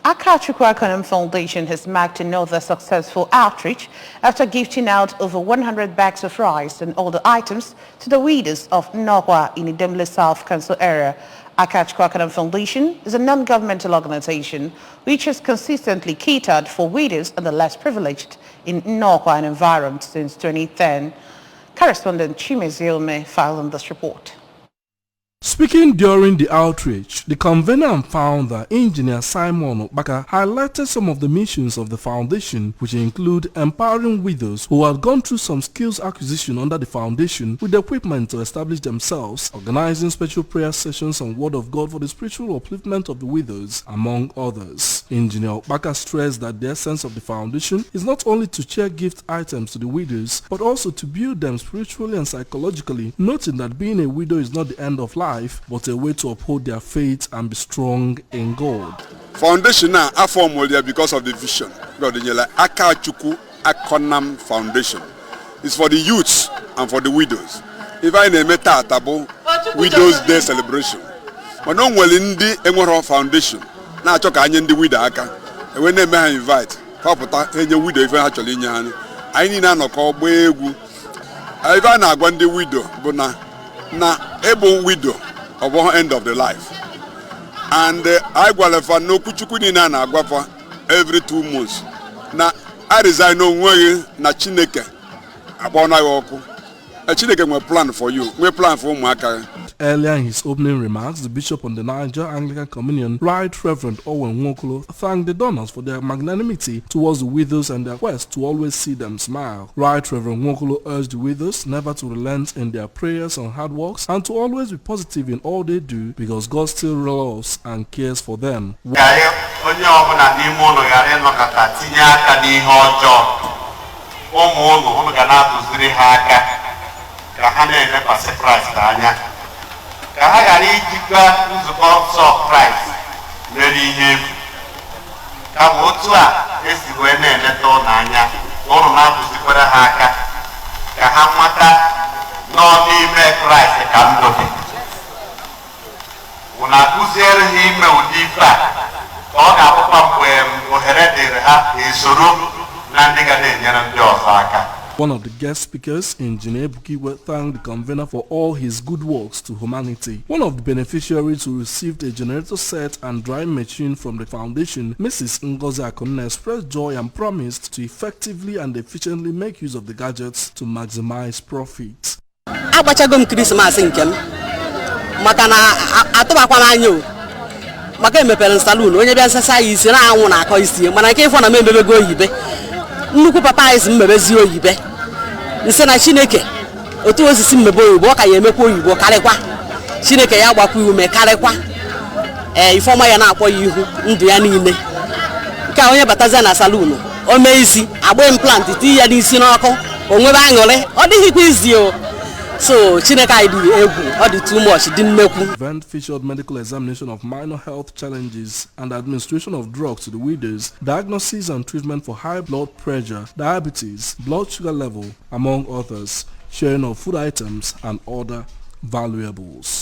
Akachukwu Akonam Foundation has marked another successful outreach after gifting out over 100 bags of rice and other items to the widows of Nokwa in the Idemili South Council area. Akachukwu Akonam Foundation is a non-governmental organization which has consistently catered for widows and the less privileged in Nokwa and environment since 2010. Correspondent Chimeziome filed on this report. Speaking during the outreach, the convener and founder, Engineer Simon Okpaka, highlighted some of the missions of the foundation, which include empowering widows who had gone through some skills acquisition under the foundation with the equipment to establish themselves, organizing special prayer sessions and word of God for the spiritual upliftment of the widows, among others. Engineer Okpaka stressed that the essence of the foundation is not only to share gift items to the widows, but also to build them spiritually and psychologically, noting that being a widow is not the end of life, but a way to uphold their faith and be strong in God. Foundation now are formed because of the vision of the Akachukwu Akonam Foundation. It's for the youths and for the widows. If I name it Tabo Widows Day celebration, but no one in the Emoro Foundation. Now talk in the widow aka. When they may invite, Papa any widow if actually in your I need an call Begu. I want the widow, but na able widow of one end of the life. And I qualify no kuchukuni na agwafa every 2 months. Na I resign no way na Chineke abona yoku. A Chineke will plan for you. We plan for Maka. Earlier in his opening remarks, the Bishop on the Niger Anglican Communion, Right Reverend Owen Nwokolo, thanked the donors for their magnanimity towards the widows and their quest to always see them smile. Right Reverend Nwokolo urged the widows never to relent in their prayers and hard works and to always be positive in all they do because God still loves and cares for them. Kahagari jikwa nzukọ nsọ Christ mere ihe ka otu a esi wee na-eleta n'anya ọrụ na-akụzikwara ha aka ka ha mata n'ime Christ ka ndụ dị. Unu akụziere ha ime ụdị ife a ka ọ ga-abụkwa mgbe ohere dịrị ha esoro na ndị ga na-enyere ndị ọzọ aka. One of the guest speakers, Engineer Bukiwe, thanked the convener for all his good works to humanity. One of the beneficiaries who received a generator set and drying machine from the foundation, Mrs. Ngozi Akonam, expressed joy and promised to effectively and efficiently make use of the gadgets to maximize profit. Agbachagom Christmas nkem maka na atụbakwa m anya o maka emepere salon onye bịa nsasa isi na anwụ na akọ isi mana nke ifo na memebego oyibe nnukwu papa isi mmebezi oyibe nse na Chineke otu osisi mmebe oyibo ọ ka ya emekwa oyibo karịkwa Chineke ya gbakwa ume karịkwa ifeọma ya na-akpọ ya ihu ndụ ya niile nke onye batazie na salon o mee isi agba implant ti ya n'isi n'ọkụ onwebe aṅụrị ọ dịghịkwa izi o so Chineke anyị dị egwu ọ dị too much dị nnekwu. The event featured medical examination of minor health challenges and administration of drugs to the widows, diagnosis and treatment for high blood pressure, diabetes, blood sugar level, among others, sharing of food items and other valuables.